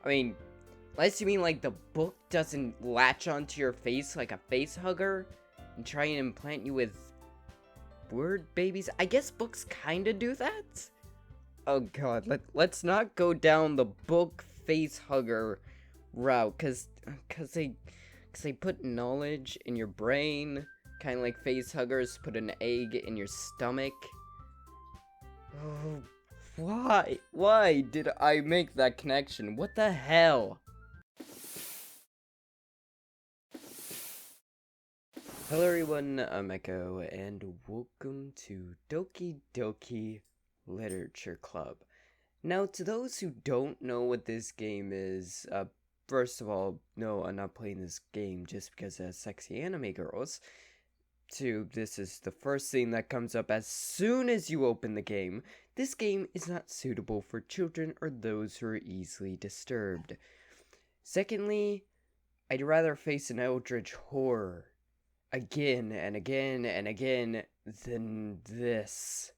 I mean, unless you mean like the book doesn't latch onto your face like a face hugger and try and implant you with word babies. I guess books kinda do that. Oh god, let's not go down the book face hugger route, cause they put knowledge in your brain, kind of like face huggers put an egg in your stomach. Oh, why did I make that connection? What the hell? Hello everyone, I'm Echo, and welcome to Doki Doki Literature Club. Now, to those who don't know what this game is, first of all, no, I'm not playing this game just because it has sexy anime girls. Two, this is the first thing that comes up as soon as you open the game. This game is not suitable for children or those who are easily disturbed. Secondly, I'd rather face an eldritch horror again and again and again than this.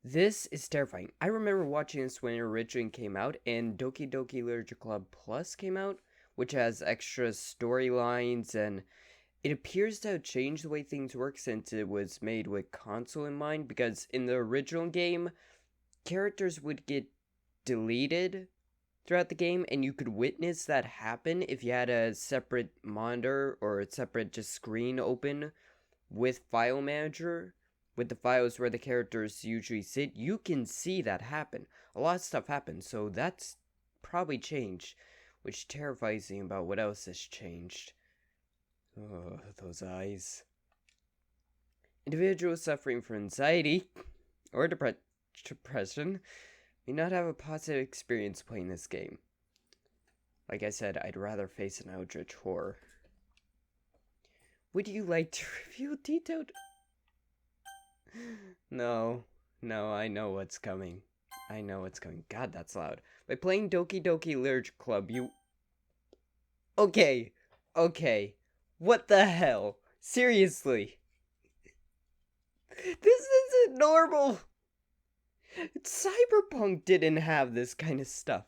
This is terrifying. I remember watching this when it originally came out, and Doki Doki Literature Club Plus came out, which has extra storylines, and it appears to have changed the way things work since it was made with console in mind, because in the original game, characters would get deleted throughout the game, and you could witness that happen if you had a separate monitor or a separate just screen open with File Manager, with the files where the characters usually sit. You can see that happen. A lot of stuff happens, so that's probably changed, which terrifies me about what else has changed. Oh, those eyes. Individuals suffering from anxiety or depression may not have a positive experience playing this game. Like I said, I'd rather face an eldritch horror. Would you like to review detailed? No, I know what's coming. God, that's loud. By playing Doki Doki Literature Club, you... Okay. What the hell? Seriously. This isn't normal. Cyberpunk didn't have this kind of stuff.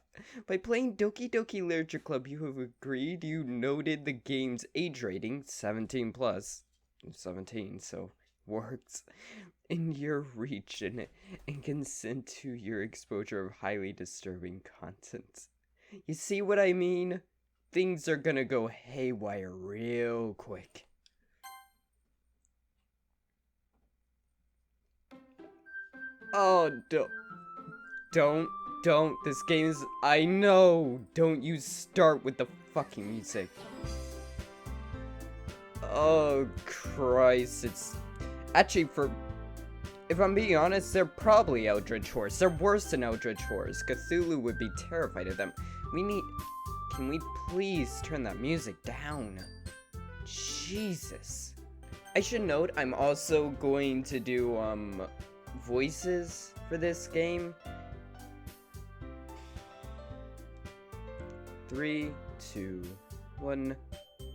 By playing Doki Doki Literature Club, you have agreed, you noted the game's age rating, 17 plus. 17, so works. In your region, and consent to your exposure of highly disturbing content. You see what I mean? Things are gonna go haywire real quick. Oh, don't. This game is... I know. Don't you start with the fucking music. Oh, Christ. It's... Actually, if I'm being honest, they're probably eldritch horrors. They're worse than eldritch horrors. Cthulhu would be terrified of them. Can we please turn that music down? Jesus. I should note, I'm also going to do, voices for this game. 3, 2, 1.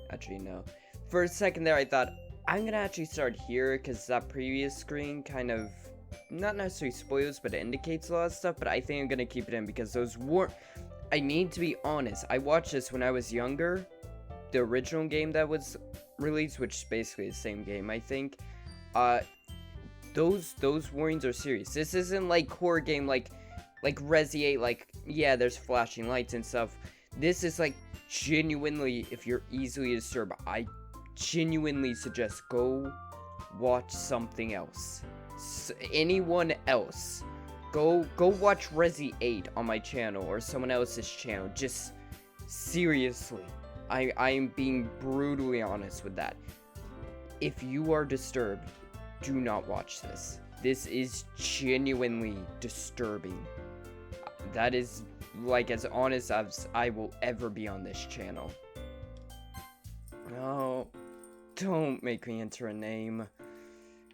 Actually, no. For a second there, I thought, I'm gonna actually start here, because that previous screen kind of, not necessarily spoils, but it indicates a lot of stuff, but I think I'm gonna keep it in, because those I need to be honest, I watched this when I was younger, the original game that was released, which is basically the same game, I think. Those warnings are serious. This isn't like horror game like Resi 8, like, yeah, there's flashing lights and stuff. This is like, genuinely, if you're easily disturbed, I genuinely suggest go watch something else. Anyone else. Go watch Resi 8 on my channel or someone else's channel. Just seriously. I am being brutally honest with that. If you are disturbed, do not watch this. This is genuinely disturbing. That is like as honest as I will ever be on this channel. No, don't make me enter a name.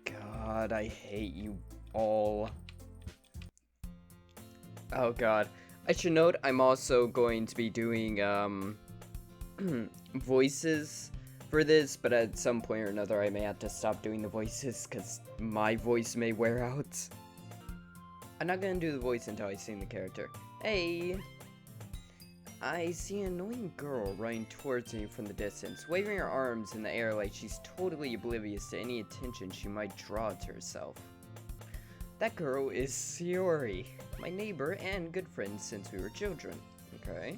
God, I hate you all. Oh god. I should note I'm also going to be doing voices for this, but at some point or another I may have to stop doing the voices because my voice may wear out. I'm not gonna do the voice until I sing the character. Hey! I see an annoying girl running towards me from the distance, waving her arms in the air like she's totally oblivious to any attention she might draw to herself. That girl is Sayori, my neighbor and good friend since we were children. Okay.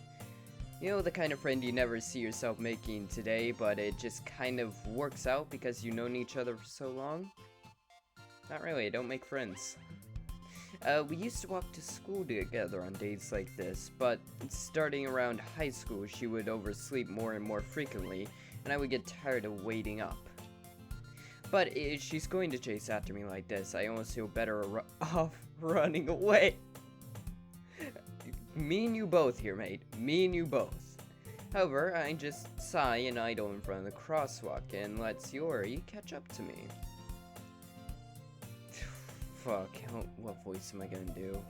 You know, the kind of friend you never see yourself making today, but it just kind of works out because you've known each other for so long? Not really, don't make friends. We used to walk to school together on days like this, but starting around high school, she would oversleep more and more frequently, and I would get tired of waiting up. But if she's going to chase after me like this, I almost feel better off running away. Me and you both here, mate. Me and you both. However, I just sigh and idle in front of the crosswalk and let Sayori catch up to me. Fuck, what voice am I gonna do?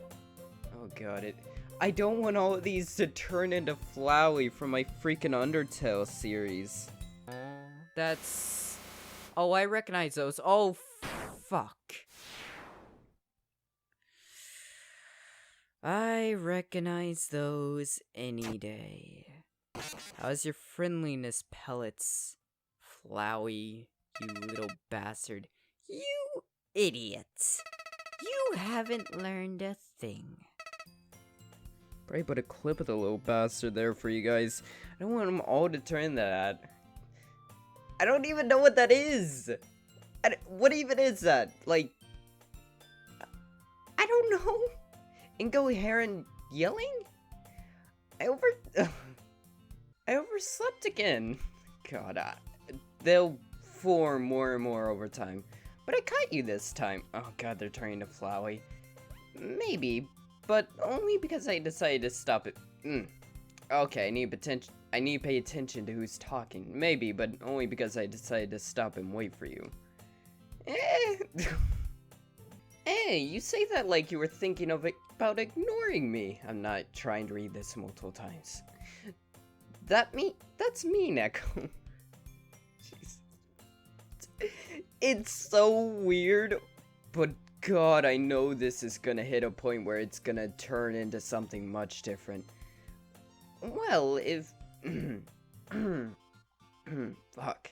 Oh god, I don't want all of these to turn into Flowey from my freaking Undertale series. That's... Oh, I recognize those. Oh, fuck. I recognize those any day. How's your friendliness, pellets? Flowey, you little bastard. You idiots. You haven't learned a thing. Probably put a clip of the little bastard there for you guys. I don't want them all to turn that. I don't even know what that is. What even is that? Like, I don't know. Ingo Heron yelling? I overslept again. God, they'll form more and more over time. But I caught you this time. Oh god, they're turning to Flowey. Maybe, but only because I decided to stop it. Okay, I need to pay attention to who's talking. Maybe, but only because I decided to stop and wait for you. Hey, you say that like you were thinking about ignoring me. I'm not trying to read this multiple times. That's mean, Echo. It's so weird, but god, I know this is gonna hit a point where it's gonna turn into something much different. Well, if... Fuck.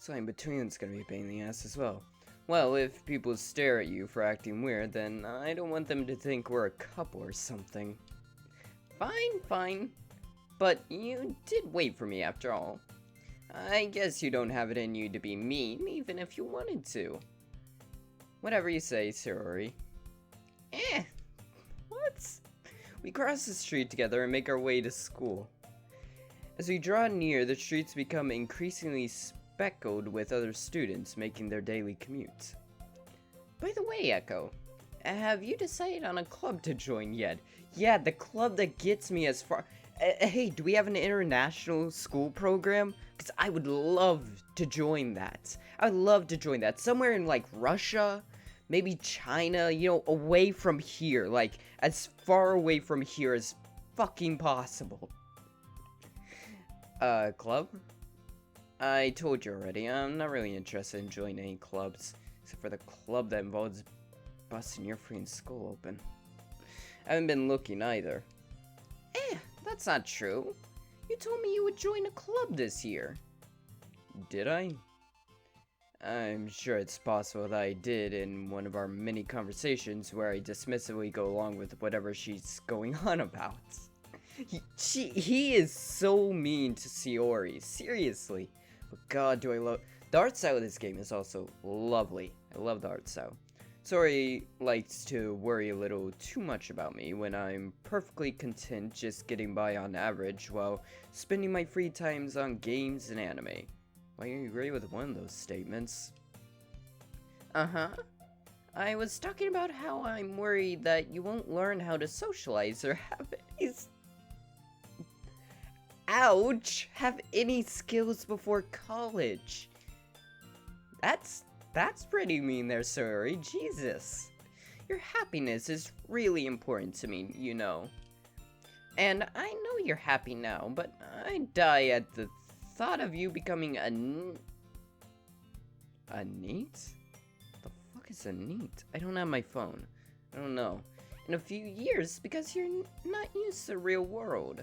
So in between it's gonna be a pain in the ass as well. Well, if people stare at you for acting weird, then I don't want them to think we're a couple or something. Fine. But you did wait for me after all. I guess you don't have it in you to be mean, even if you wanted to. Whatever you say, Sayori. What? We cross the street together and make our way to school. As we draw near, the streets become increasingly speckled with other students making their daily commute. By the way, Echo, have you decided on a club to join yet? Yeah, the club that gets me as far... hey, do we have an international school program? Because I would love to join that. I would love to join that. Somewhere in, like, Russia, maybe China, you know, away from here. Like, as far away from here as fucking possible. Club? I told you already, I'm not really interested in joining any clubs. Except for the club that involves busting your freaking skull open. I haven't been looking either. That's not true. You told me you would join a club this year. Did I? I'm sure it's possible that I did in one of our many conversations where I dismissively go along with whatever she's going on about. He is so mean to Sayori, seriously. But god, do I love... The art style of this game is also lovely. I love the art style. Sayori likes to worry a little too much about me when I'm perfectly content just getting by on average while spending my free times on games and anime. Why do you agree with one of those statements? I was talking about how I'm worried that you won't learn how to socialize or have any... Ouch! Have any skills before college. That's pretty mean there, Sayori. Jesus. Your happiness is really important to me, you know. And I know you're happy now, but I die at the thought of you becoming a NEET? The fuck is a NEET? I don't have my phone. I don't know. In a few years, because you're not used to the real world.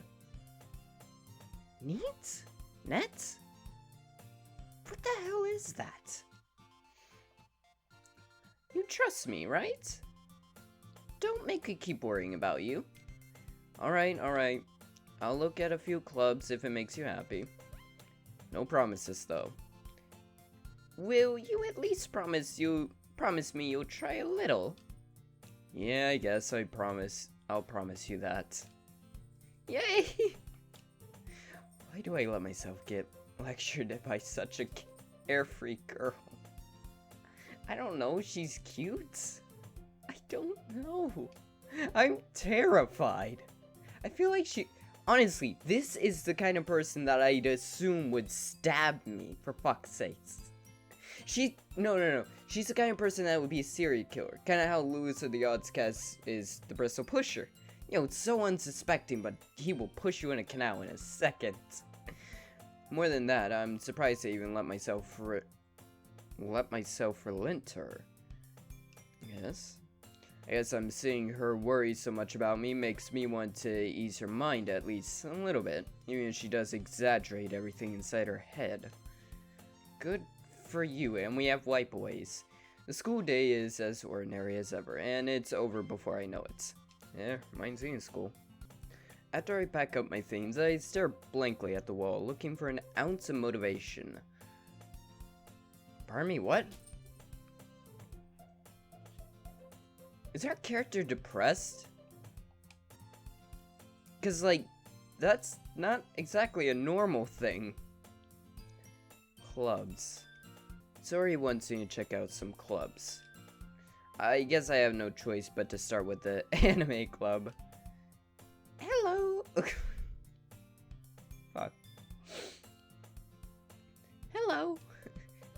Neat? Net? What the hell is that? You trust me, right? Don't make me keep worrying about you. Alright. I'll look at a few clubs if it makes you happy. No promises, though. Will you at least promise me you'll try a little? Yeah, I guess I'll promise you that. Yay! Why do I let myself get lectured by such a carefree girl? I don't know, she's cute? I don't know. I'm terrified. I feel like honestly, this is the kind of person that I'd assume would stab me, for fuck's sakes. No. She's the kind of person that would be a serial killer. Kind of how Lewis of the Oddscast is the Bristol Pusher. You know, it's so unsuspecting, but he will push you in a canal in a second. More than that, I'm surprised I even let myself relent to her. Yes. I guess I'm seeing her worry so much about me makes me want to ease her mind at least a little bit, even if she does exaggerate everything inside her head. Good for you, and we have wipeaways. The school day is as ordinary as ever, and it's over before I know it. Yeah, reminds me of school. After I pack up my things, I stare blankly at the wall, looking for an ounce of motivation. Pardon me, what? Is our character depressed? Cause, like, that's not exactly a normal thing. Clubs. Sori wants me to check out some clubs. I guess I have no choice but to start with the anime club. Hello! Fuck. Hello!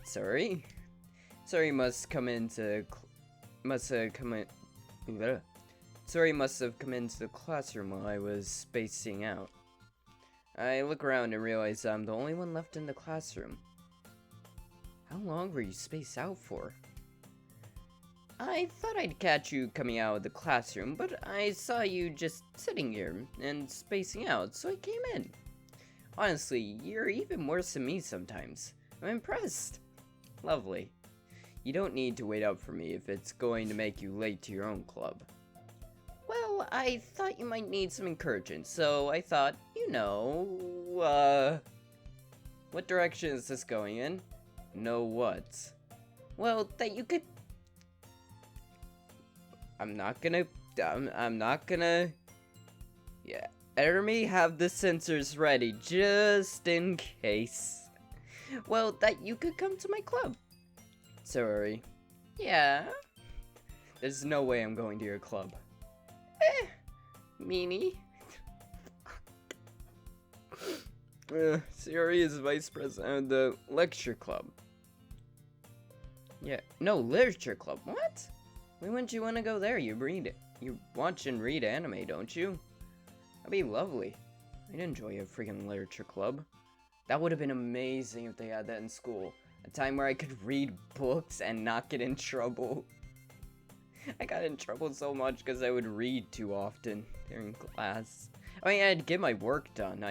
Sori must have come into the classroom while I was spacing out. I look around and realize I'm the only one left in the classroom. How long were you spaced out for? I thought I'd catch you coming out of the classroom, but I saw you just sitting here and spacing out, so I came in. Honestly, you're even worse than me sometimes. I'm impressed. Lovely. You don't need to wait up for me if it's going to make you late to your own club. Well, I thought you might need some encouragement, so I thought, what direction is this going in? Know what? Well, that you could... I'm not gonna... Yeah, Ermi, have the sensors ready, just in case. Well, that you could come to my club. Sorry. Yeah? There's no way I'm going to your club. Meanie. Sayori is vice president of the lecture club. Yeah, no, literature club. What? Why wouldn't you want to go there? You watch and read anime, don't you? That'd be lovely. I'd enjoy a freaking literature club. That would have been amazing if they had that in school. A time where I could read books and not get in trouble. I got in trouble so much because I would read too often during class. I mean, I'd get my work done.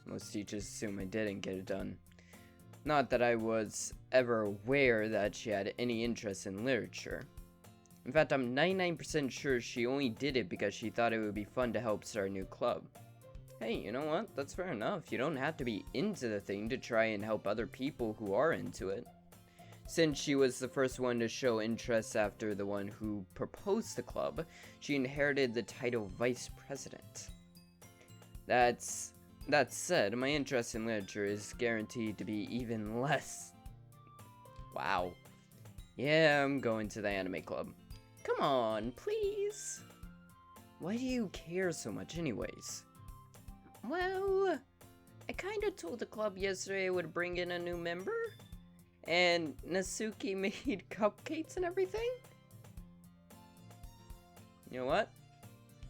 Most teachers assume I didn't get it done. Not that I was ever aware that she had any interest in literature. In fact, I'm 99% sure she only did it because she thought it would be fun to help start a new club. Hey, you know what? That's fair enough. You don't have to be into the thing to try and help other people who are into it. Since she was the first one to show interest after the one who proposed the club, she inherited the title Vice President. That said, my interest in literature is guaranteed to be even less. Wow. Yeah, I'm going to the anime club. Come on, please. Why do you care so much anyways? Well, I kinda told the club yesterday I would bring in a new member. And Natsuki made cupcakes and everything? You know what?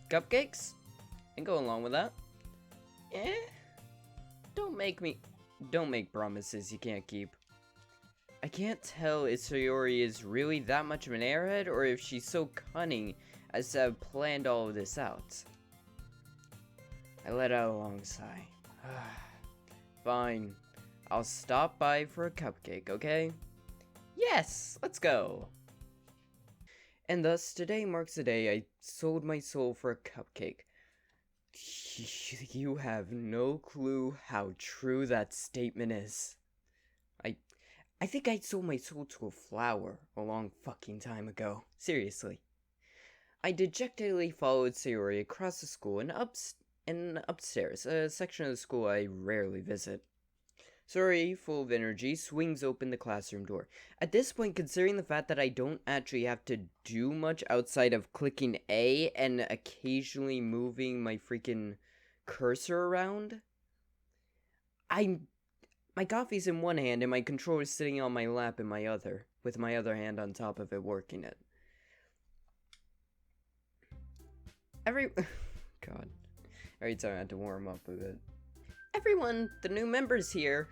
Cupcakes? I can go along with that. Eh? Don't make promises you can't keep. I can't tell if Sayori is really that much of an airhead or if she's so cunning as to have planned all of this out. I let out a long sigh. Fine. I'll stop by for a cupcake, okay? Yes, let's go. And thus, today marks the day I sold my soul for a cupcake. You have no clue how true that statement is. I think I sold my soul to a flower a long fucking time ago. Seriously. I dejectedly followed Sayori across the school and upstairs, a section of the school I rarely visit. Sayori, full of energy, swings open the classroom door. At this point, considering the fact that I don't actually have to do much outside of clicking A and occasionally moving my freaking cursor around, my coffee's in one hand and my controller's sitting on my lap in my other, with my other hand on top of it working it. God. Every time I had to warm up a bit. Everyone, the new member's here.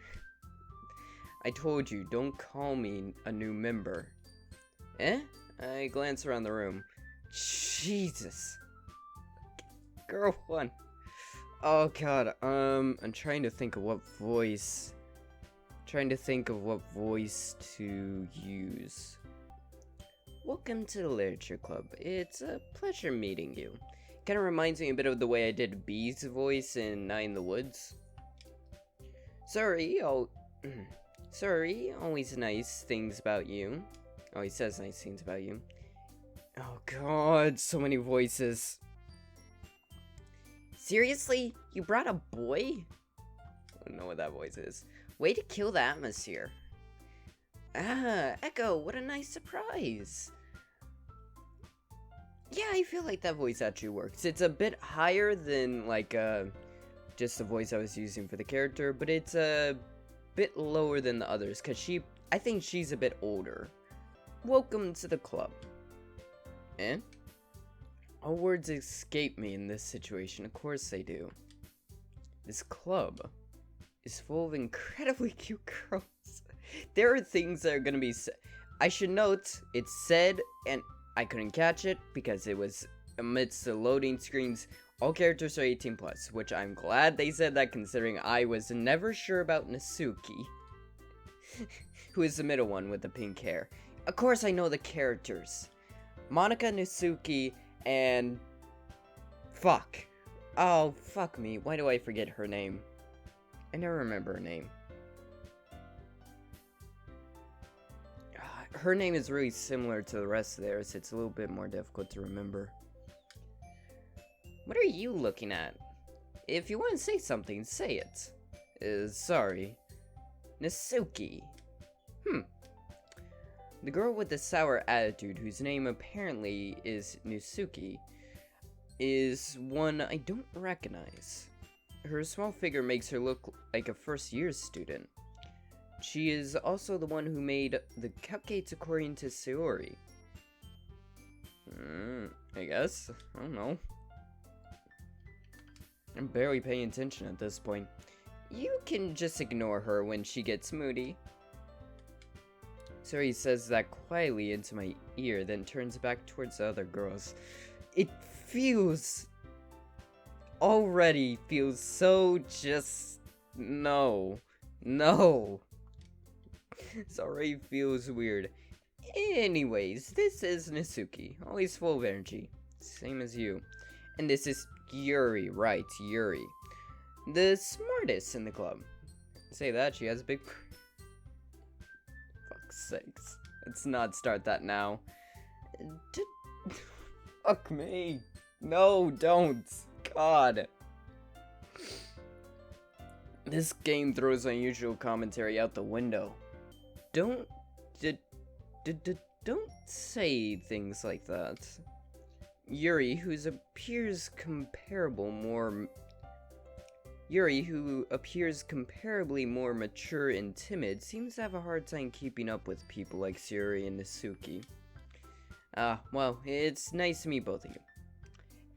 I told you, don't call me a new member. Eh? I glance around the room. Jesus. Girl one. Oh god, I'm trying to think of what voice. To use. Welcome to the Literature Club. It's a pleasure meeting you. Kind of reminds me a bit of the way I did Bee's voice in Night in the Woods. Sorry, always nice things about you. Oh, he says nice things about you. Oh god, so many voices. Seriously? You brought a boy? I don't know what that voice is. Way to kill the atmosphere. Ah, Echo, what a nice surprise. Yeah, I feel like that voice actually works. It's a bit higher than, like, just the voice I was using for the character, but it's a bit lower than the others, because I think she's a bit older. Welcome to the club. Eh? All words escape me in this situation, of course they do. This club is full of incredibly cute girls. There are things that are gonna be I should note, it's said, and I couldn't catch it because it was amidst the loading screens. All characters are 18 plus, which I'm glad they said that considering I was never sure about Nasuki, who is the middle one with the pink hair. Of course I know the characters. Monika, Nasuki, and... Fuck. Oh, fuck me. Why do I forget her name? I never remember her name. Her name is really similar to the rest of theirs. It's a little bit more difficult to remember. What are you looking at? If you want to say something, say it. Sorry. Nasuki. The girl with the sour attitude, whose name apparently is Nasuki, is one I don't recognize. Her small figure makes her look like a first-year student. She is also the one who made the cupcakes according to Sayori. I guess. I don't know. I'm barely paying attention at this point. You can just ignore her when she gets moody. Sayori says that quietly into my ear, then turns back towards the other girls. It already feels so just... No. Sorry, feels weird. Anyways, this is Nasuki, always full of energy, same as you. And this is Yuri, right, Yuri. The smartest in the club. Say that, she has a big... Fuck's sakes. Let's not start that now. Fuck me. No, don't. God. This game throws unusual commentary out the window. Don't say things like that. Yuri, who appears comparably more mature and timid, seems to have a hard time keeping up with people like Sayori and Nasuki. Well, it's nice to meet both of you.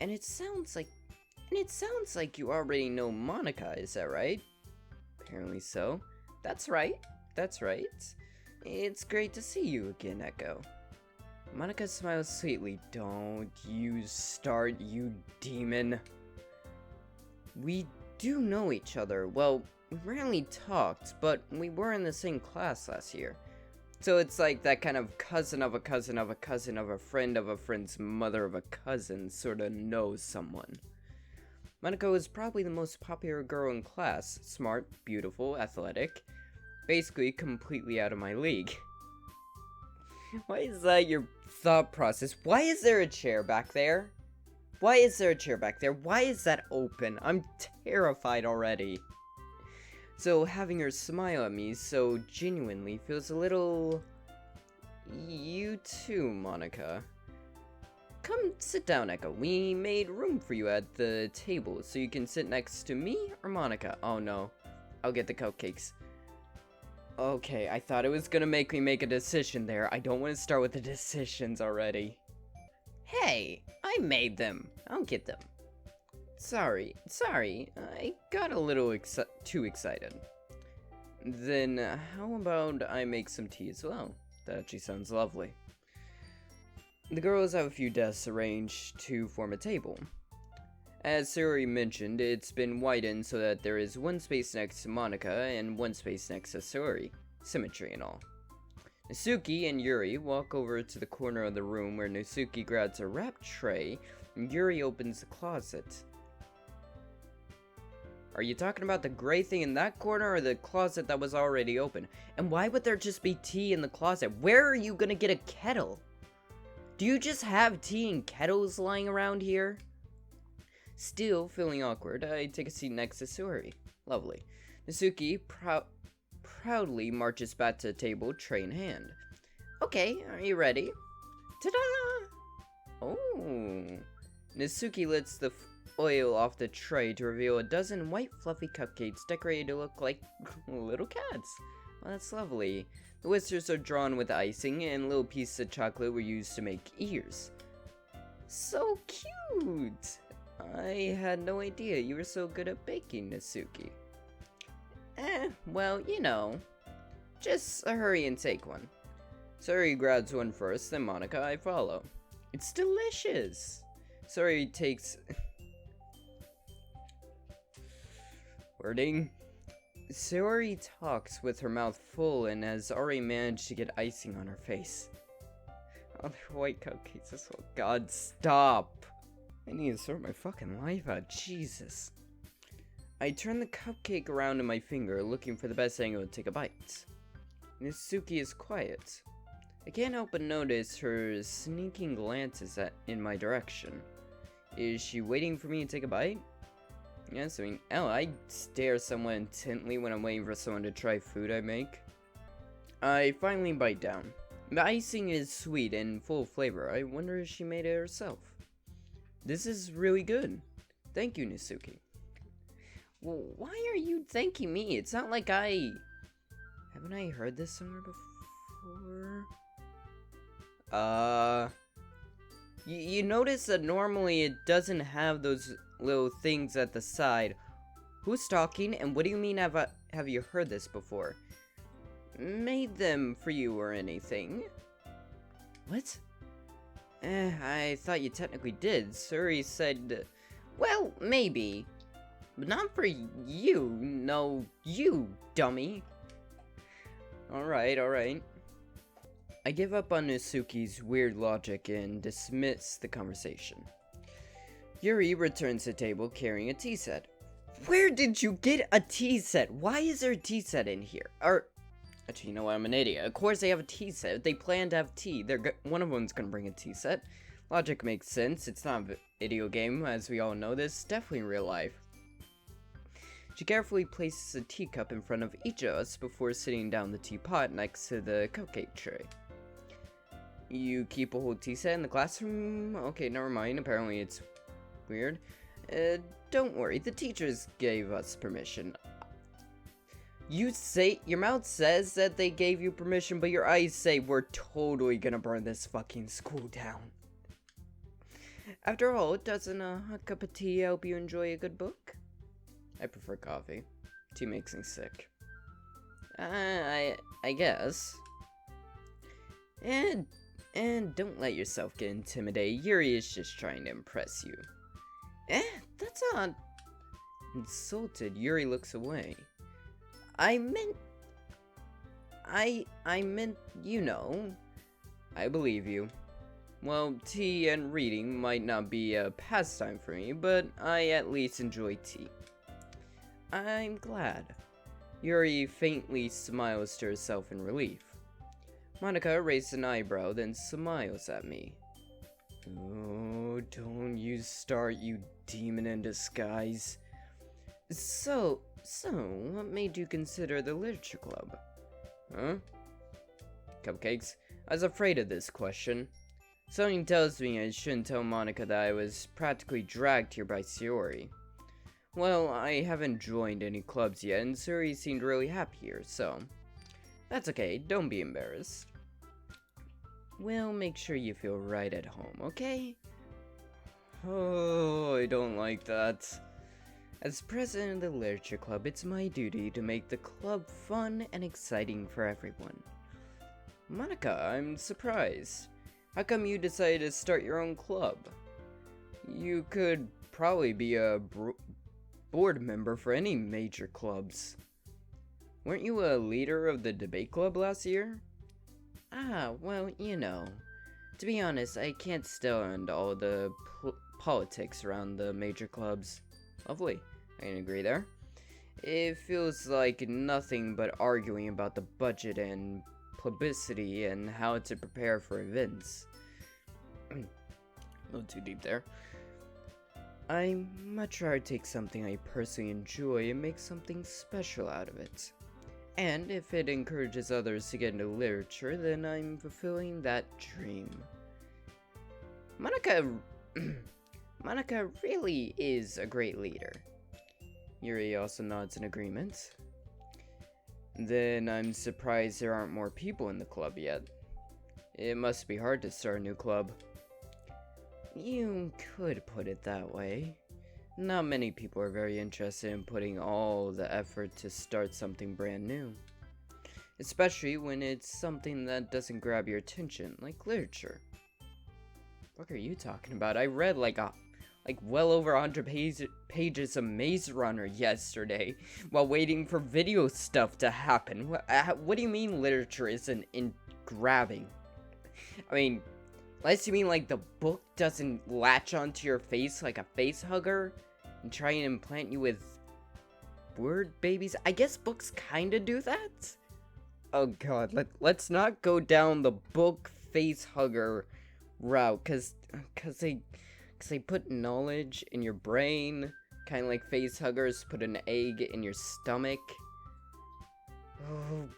And it sounds like you already know Monika, is that right? Apparently so. That's right. It's great to see you again, Echo. Monika smiles sweetly. Don't you start, you demon. We do know each other. Well, we rarely talked, but we were in the same class last year. So it's like that kind of cousin of a cousin of a cousin of a friend of a friend's mother of a cousin sort of knows someone. Monica is probably the most popular girl in class. Smart, beautiful, athletic. Basically completely out of my league. Why is that your thought process? Why is there a chair back there? Why is there a chair back there? Why is that open? I'm terrified already. So having her smile at me so genuinely feels a little... You too, Monica. Come sit down, Echo. We made room for you at the table, so you can sit next to me or Monica. Oh no, I'll get the cupcakes. Okay, I thought it was gonna make me make a decision there. I don't want to start with the decisions already. Hey, I made them. I'll get them. Sorry, I got a little too excited. Then how about I make some tea as well? That actually sounds lovely. The girls have a few desks arranged to form a table. As Suri mentioned, it's been widened so that there is one space next to Monica and one space next to Suri. Symmetry and all. Nasuki and Yuri walk over to the corner of the room where Nasuki grabs a wrapped tray and Yuri opens the closet. Are you talking about the gray thing in that corner or the closet that was already open? And why would there just be tea in the closet? Where are you gonna get a kettle? Do you just have tea and kettles lying around here? Still feeling awkward, I take a seat next to Suri. Lovely. Nasuki proudly marches back to the table, tray in hand. Okay, are you ready? Ta-da! Oh. Nasuki lets the oil off the tray to reveal a dozen white fluffy cupcakes decorated to look like little cats. Well, that's lovely. The whiskers are drawn with icing and little pieces of chocolate were used to make ears. So cute! I had no idea you were so good at baking, Nasuki. Well, you know. Just hurry and take one. Suri grabs one first, then Monica, I follow. It's delicious! Suri takes... Wording? Suri talks with her mouth full and has already managed to get icing on her face. Oh, they're white cupcakes. Oh, God, stop! I need to sort my fucking life out. Jesus. I turn the cupcake around in my finger, looking for the best angle to take a bite. Nasuki is quiet. I can't help but notice her sneaking glances in my direction. Is she waiting for me to take a bite? Yes, I mean, I stare somewhat intently when I'm waiting for someone to try food I make. I finally bite down. The icing is sweet and full of flavor. I wonder if she made it herself. This is really good. Thank you, Nasuki. Well, why are you thanking me? It's not like haven't I heard this somewhere before? You notice that normally it doesn't have those little things at the side. Who's talking, and what do you mean have you heard this before? Made them for you or anything? What? I thought you technically did. Suri said, well, maybe. But not for you. No, you, dummy. Alright. I give up on Nasuki's weird logic and dismiss the conversation. Yuri returns to the table carrying a tea set. Where did you get a tea set? Why is there a tea set in here? Actually, you know what? I'm an idiot. Of course they have a tea set. They plan to have tea. One of them's gonna bring a tea set. Logic makes sense. It's not a video game, as we all know this. Definitely real life. She carefully places a teacup in front of each of us before sitting down the teapot next to the cupcake tray. You keep a whole tea set in the classroom? Okay, never mind. Apparently it's weird. Don't worry. The teachers gave us permission. You say, your mouth says that they gave you permission, but your eyes say we're totally gonna burn this fucking school down. After all, doesn't a hot cup of tea help you enjoy a good book? I prefer coffee. Tea makes me sick. I guess. And don't let yourself get intimidated. Yuri is just trying to impress you. That's not... Insulted, Yuri looks away. I meant, you know. I believe you. Well, tea and reading might not be a pastime for me, but I at least enjoy tea. I'm glad. Yuri faintly smiles to herself in relief. Monica raises an eyebrow, then smiles at me. Oh, don't you start, you demon in disguise. So, what made you consider the literature club? Huh? Cupcakes? I was afraid of this question. Something tells me I shouldn't tell Monica that I was practically dragged here by Sayori. Well, I haven't joined any clubs yet, and Sayori seemed really happy here, so... That's okay, don't be embarrassed. We'll make sure you feel right at home, okay? Oh, I don't like that. As president of the literature club, it's my duty to make the club fun and exciting for everyone. Monica, I'm surprised. How come you decided to start your own club? You could probably be a board member for any major clubs. Weren't you a leader of the debate club last year? Ah, well, you know. To be honest, I can't stand all the politics around the major clubs. Lovely, I can agree there. It feels like nothing but arguing about the budget and publicity and how to prepare for events. A little too deep there. I'd much rather take something I personally enjoy and make something special out of it. And if it encourages others to get into literature, then I'm fulfilling that dream. Monica really is a great leader. Yuri also nods in agreement. Then I'm surprised there aren't more people in the club yet. It must be hard to start a new club. You could put it that way. Not many people are very interested in putting all the effort to start something brand new. Especially when it's something that doesn't grab your attention, like literature. What are you talking about? I read like well over 100 pages of Maze Runner yesterday while waiting for video stuff to happen. What do you mean literature isn't grabbing? I mean, unless you mean like the book doesn't latch onto your face like a face hugger and try and implant you with word babies. I guess books kinda do that? Oh god, let's not go down the book face hugger route, cause they put knowledge in your brain, kinda like face huggers put an egg in your stomach. Oh,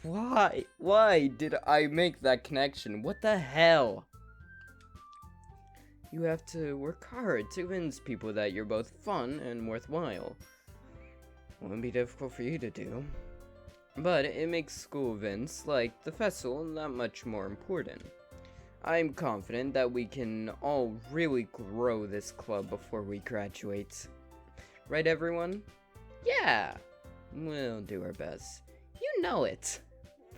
why did I make that connection? What the hell? You have to work hard to convince people that you're both fun and worthwhile. Wouldn't be difficult for you to do. But it makes school events like the festival that much more important. I'm confident that we can all really grow this club before we graduate. Right, everyone? Yeah! We'll do our best. You know it!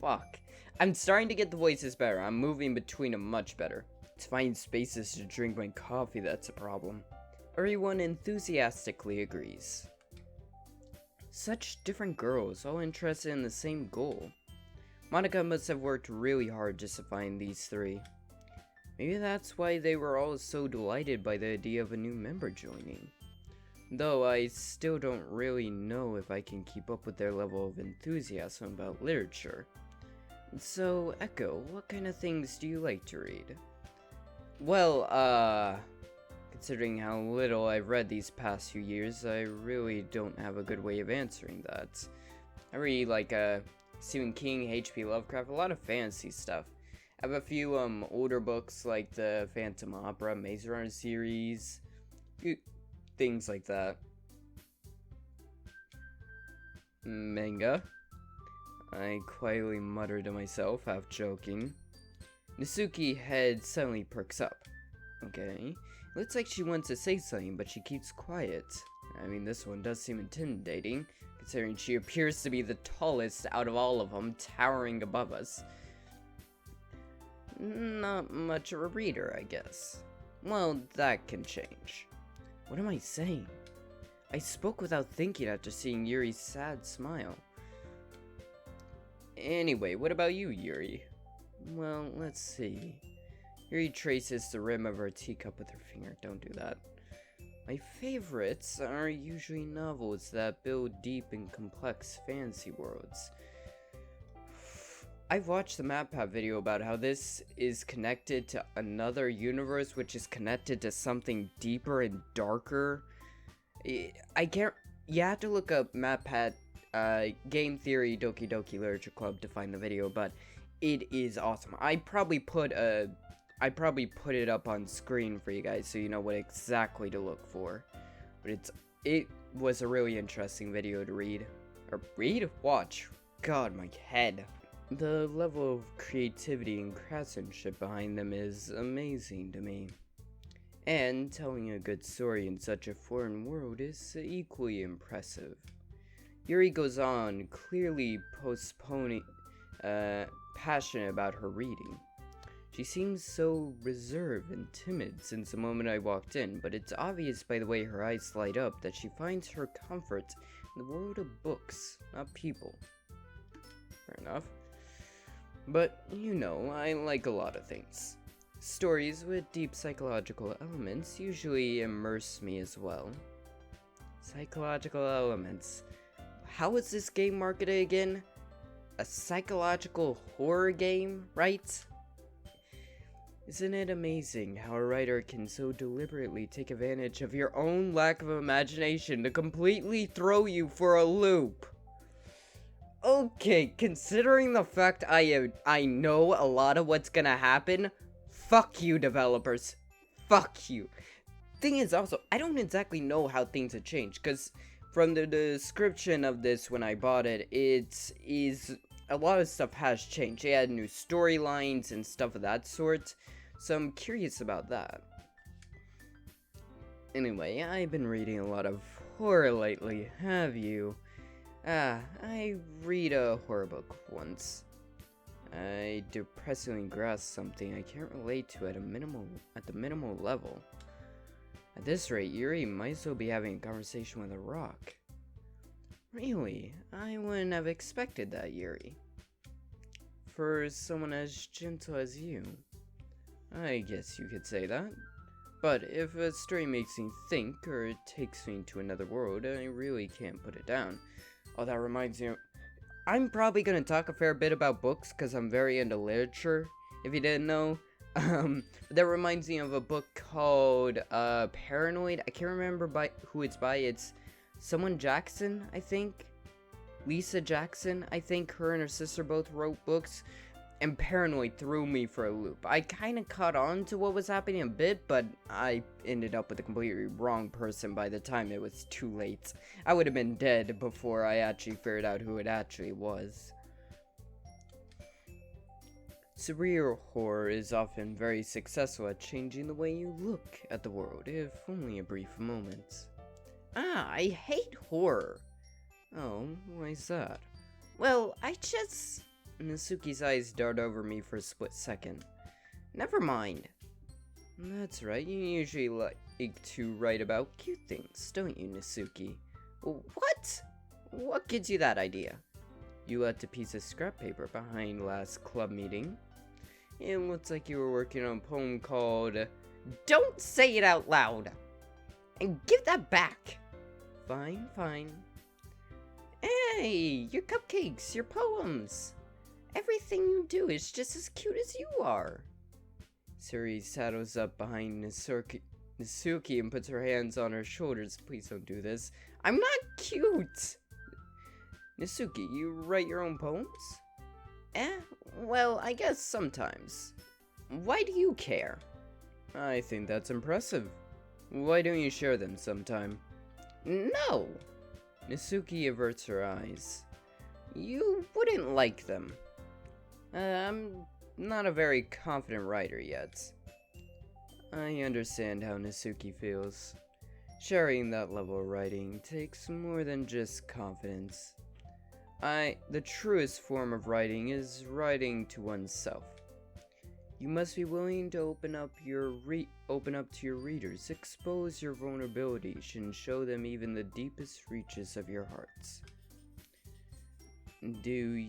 Fuck. I'm starting to get the voices better. I'm moving between them much better. To find spaces to drink my coffee, that's a problem. Everyone enthusiastically agrees. Such different girls, all interested in the same goal. Monica must have worked really hard just to find these three. Maybe that's why they were all so delighted by the idea of a new member joining. Though I still don't really know if I can keep up with their level of enthusiasm about literature. So, Echo, what kind of things do you like to read? Well, considering how little I've read these past few years, I really don't have a good way of answering that. I read like Stephen King, H.P. Lovecraft, a lot of fantasy stuff. I have a few older books like the Phantom Opera, Maze Runner series, things like that. Manga. I quietly mutter to myself, half joking. Nasuki's head suddenly perks up. Okay. Looks like she wants to say something, but she keeps quiet. I mean, this one does seem intimidating, considering she appears to be the tallest out of all of them, towering above us. Not much of a reader, I guess. Well, that can change. What am I saying? I spoke without thinking after seeing Yuri's sad smile. Anyway, what about you, Yuri? Well, let's see. Yuri traces the rim of her teacup with her finger. Don't do that. My favorites are usually novels that build deep and complex fantasy worlds. I've watched the MatPat video about how this is connected to another universe, which is connected to something deeper and darker. I can't. You have to look up MatPat Game Theory Doki Doki Literature Club to find the video, but it is awesome. I probably put it up on screen for you guys so you know what exactly to look for. But it was a really interesting video to read. Or read? Watch. God, my head. The level of creativity and craftsmanship behind them is amazing to me. And telling a good story in such a foreign world is equally impressive. Yuri goes on, clearly passionate about her reading. She seems so reserved and timid since the moment I walked in, but it's obvious by the way her eyes light up that she finds her comfort in the world of books, not people. Fair enough. But, you know, I like a lot of things. Stories with deep psychological elements usually immerse me as well. Psychological elements. How is this game marketed again? A psychological horror game, right? Isn't it amazing how a writer can so deliberately take advantage of your own lack of imagination to completely throw you for a loop? Okay, considering the fact I know a lot of what's gonna happen, fuck you developers. Fuck you. Thing is also, I don't exactly know how things have changed, because from the description of this when I bought it, a lot of stuff has changed. They had new storylines and stuff of that sort, so I'm curious about that. Anyway, I've been reading a lot of horror lately, have you? I read a horror book once. I depressingly grasped something I can't relate to at the minimal level. At this rate, Yuri might as well be having a conversation with a rock. Really, I wouldn't have expected that, Yuri. For someone as gentle as you. I guess you could say that. But if a story makes me think, or it takes me to another world, I really can't put it down. Oh, that reminds me, I'm probably gonna talk a fair bit about books, because I'm very into literature, if you didn't know. That reminds me of a book called, Paranoid. I can't remember who it's by. It's someone Jackson, I think. Lisa Jackson, I think. Her and her sister both wrote books. And Paranoid threw me for a loop. I kind of caught on to what was happening a bit, but I ended up with a completely wrong person by the time it was too late. I would have been dead before I actually figured out who it actually was. Surreal horror is often very successful at changing the way you look at the world, if only a brief moment. I hate horror. Oh, why is that? Well, Natsuki's eyes dart over me for a split second. Never mind. That's right, you usually like to write about cute things, don't you, Natsuki? What? What gives you that idea? You left a piece of scrap paper behind last club meeting. It looks like you were working on a poem called... Don't say it out loud! And give that back! Fine, fine. Hey, your cupcakes, your poems! Everything you do is just as cute as you are. Suri saddles up behind Natsuki and puts her hands on her shoulders. Please don't do this. I'm not cute! Natsuki, you write your own poems? Well, I guess sometimes. Why do you care? I think that's impressive. Why don't you share them sometime? No! Natsuki averts her eyes. You wouldn't like them. I'm not a very confident writer yet. I understand how Natsuki feels. Sharing that level of writing takes more than just confidence. The truest form of writing is writing to oneself. You must be willing to open up to your readers, expose your vulnerabilities, and show them even the deepest reaches of your hearts. Do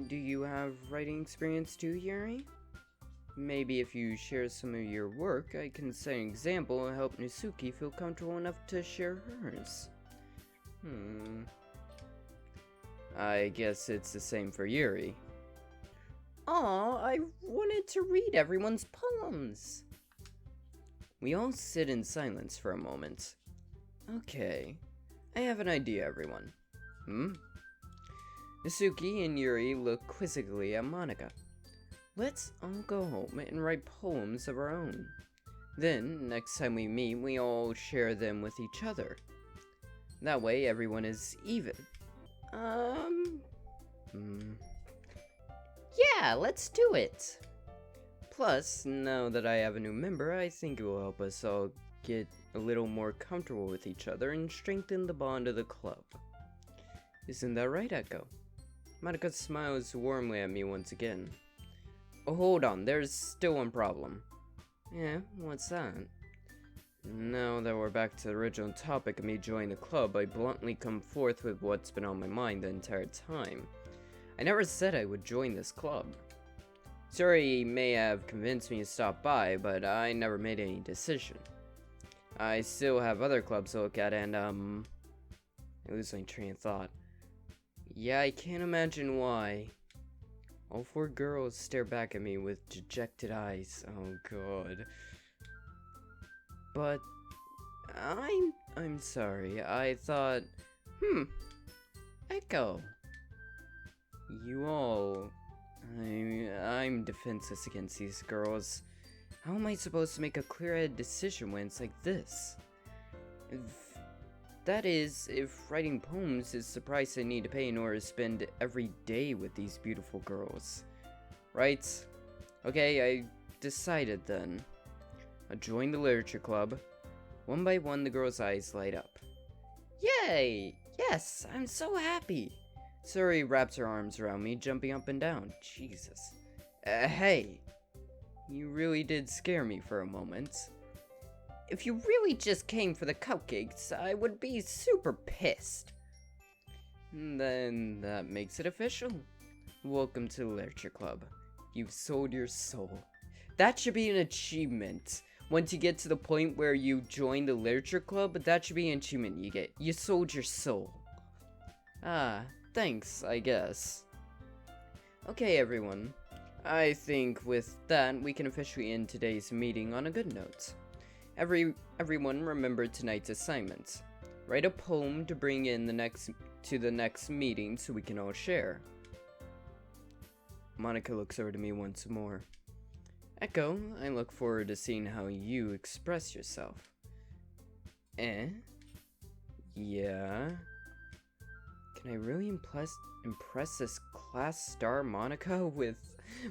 you have writing experience too, Yuri? Maybe if you share some of your work, I can set an example and help Nisuki feel comfortable enough to share hers. I guess it's the same for Yuri. Aw, I wanted to read everyone's poems. We all sit in silence for a moment. Okay, I have an idea, everyone. Nisuki and Yuri look quizzically at Monika. Let's all go home and write poems of our own. Then, next time we meet, we all share them with each other. That way, everyone is even. Yeah, let's do it! Plus, now that I have a new member, I think it will help us all get a little more comfortable with each other and strengthen the bond of the club. Isn't that right, Echo? Monika smiles warmly at me once again. Oh, hold on, there's still one problem. Yeah, what's that? Now that we're back to the original topic of me joining the club, I bluntly come forth with what's been on my mind the entire time. I never said I would join this club. Suri may have convinced me to stop by, but I never made any decision. I still have other clubs to look at and, I lose my train of thought. Yeah, I can't imagine why. All four girls stare back at me with dejected eyes. Oh god. But I'm sorry. I thought, Echo. You all, I'm defenseless against these girls. How am I supposed to make a clear-headed decision when it's like this? If writing poems is the price I need to pay in order to spend every day with these beautiful girls. Right? Okay, I decided then. I'll join the literature club. One by one, the girls' eyes light up. Yay! Yes, I'm so happy! Suri wraps her arms around me, jumping up and down. Jesus. Hey! You really did scare me for a moment. If you really just came for the cupcakes, I would be super pissed. Then that makes it official. Welcome to the Literature Club. You've sold your soul. That should be an achievement. Once you get to the point where you join the Literature Club, that should be an achievement you get. You sold your soul. Ah, thanks, I guess. Okay, everyone. I think with that, we can officially end today's meeting on a good note. Everyone remember tonight's assignment. Write a poem to bring in to the next meeting so we can all share. Monika looks over to me once more. Echo, I look forward to seeing how you express yourself. Yeah? Can I really impress this class star Monika with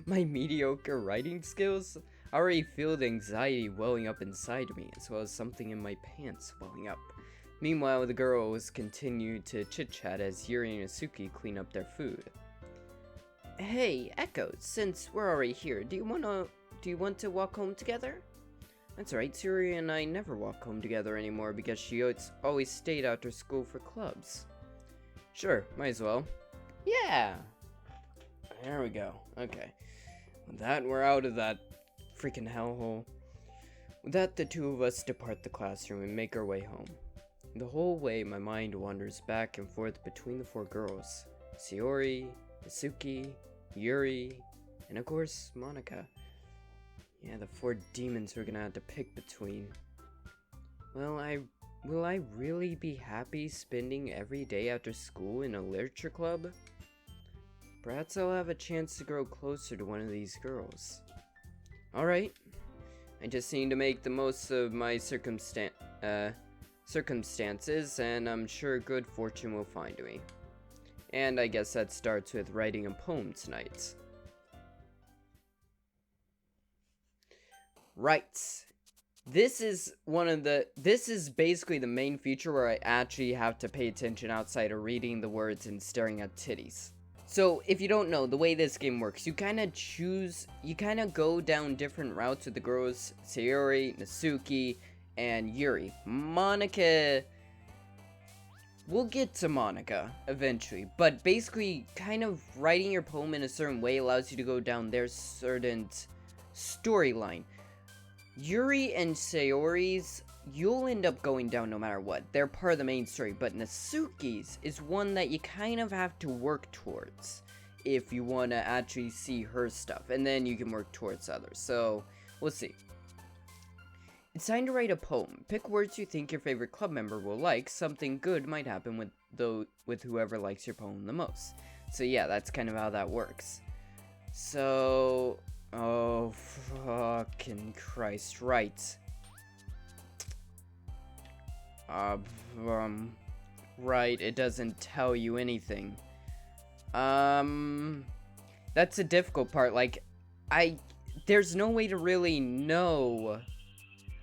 my mediocre writing skills? I already feel the anxiety welling up inside me, as well as something in my pants welling up. Meanwhile, the girls continue to chit-chat as Yuri and Asuki clean up their food. Hey, Echo, since we're already here, do you want to walk home together? That's right, Yuri and I never walk home together anymore because she always stayed after school for clubs. Sure, might as well. Yeah! There we go. Okay. With that, we're out of that freaking hellhole. With that, the two of us depart the classroom and make our way home. The whole way, my mind wanders back and forth between the four girls. Sayori, Isuki, Yuri, and of course, Monika. Yeah, the four demons we're gonna have to pick between. Well, will I really be happy spending every day after school in a literature club? Perhaps I'll have a chance to grow closer to one of these girls. Alright, I just need to make the most of my circumstances, and I'm sure good fortune will find me. And I guess that starts with writing a poem tonight. Right. This is basically the main feature where I actually have to pay attention outside of reading the words and staring at titties. So, if you don't know, the way this game works, you kind of go down different routes with the girls, Sayori, Natsuki, and Yuri. Monica, we'll get to Monica eventually, but basically, kind of writing your poem in a certain way allows you to go down their certain storyline. Yuri and Sayori's, you'll end up going down no matter what. They're part of the main story, but Natsuki's is one that you kind of have to work towards if you want to actually see her stuff, and then you can work towards others. So, we'll see. It's time to write a poem. Pick words you think your favorite club member will like. Something good might happen with whoever likes your poem the most. So yeah, that's kind of how that works. So, oh fucking Christ, right. Right, it doesn't tell you anything. That's the difficult part, like, there's no way to really know.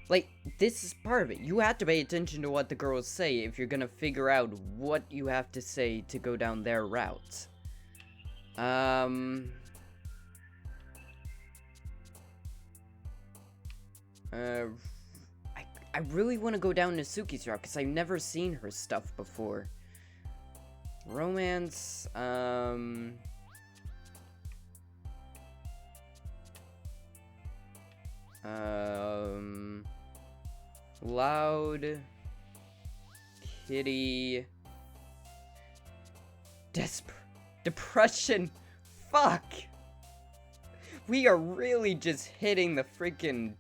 Like, this is part of it. You have to pay attention to what the girls say if you're gonna figure out what you have to say to go down their route. I really want to go down Natsuki's route, because I've never seen her stuff before. Romance, loud, kitty, depression, fuck! We are really just hitting the freaking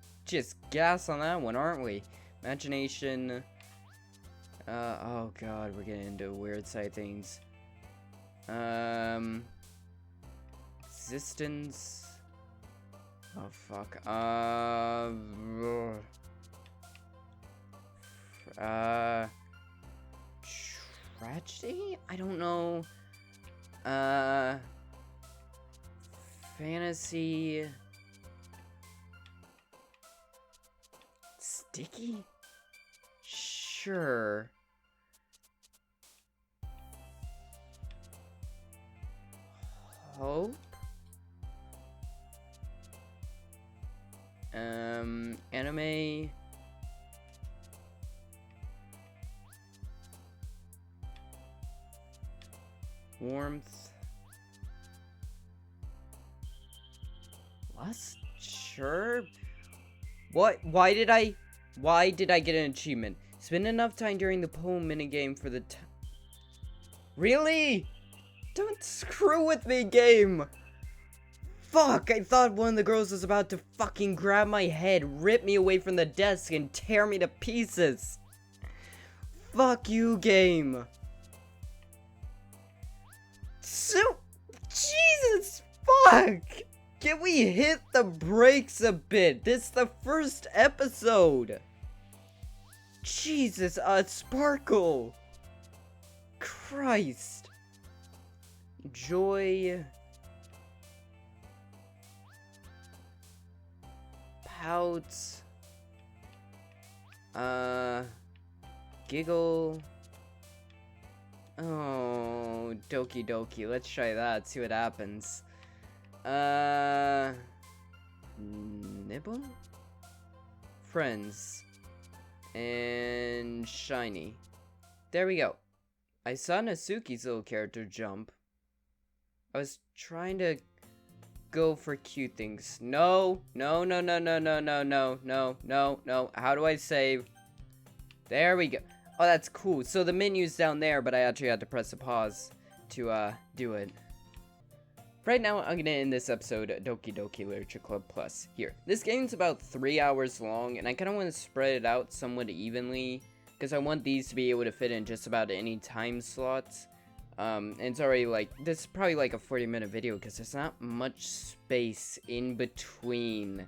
gas on that one, aren't we? Imagination. Oh god, we're getting into weird side things. Existence. Oh fuck. Tragedy? I don't know. Fantasy. Sticky? Sure. Hope? Anime. Warmth. Lust? Sure. What? Why did I get an achievement? Spend enough time during the poem minigame for the Really? Don't screw with me, game! Fuck, I thought one of the girls was about to fucking grab my head, rip me away from the desk, and tear me to pieces. Fuck you, game. So, Jesus, fuck! Can we hit the brakes a bit? This is the first episode. Jesus, Sparkle. Christ. Joy. Pout. Giggle. Oh, Doki Doki. Let's try that, see what happens. Nibble? Friends. And Shiny. There we go. I saw Natsuki's little character jump. I was trying to go for cute things. No. How do I save? There we go. Oh, that's cool. So the menu's down there, but I actually had to press a pause to, do it. Right now, I'm gonna end this episode at Doki Doki Literature Club Plus. Here, this game's about 3 hours long, and I kind of want to spread it out somewhat evenly, because I want these to be able to fit in just about any time slots. And it's already like, this is probably like a 40-minute video, because there's not much space in between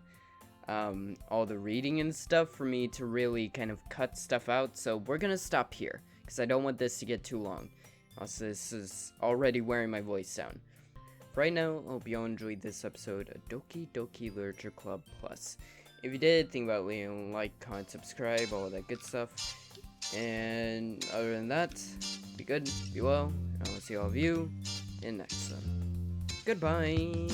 all the reading and stuff for me to really kind of cut stuff out, so we're gonna stop here, because I don't want this to get too long. Also, this is already wearing my voice down. Right now, I hope you all enjoyed this episode of Doki Doki Literature Club Plus. If you did, think about leaving a like, comment, subscribe, all of that good stuff. And other than that, be good, be well, and I will see all of you in next one. Goodbye!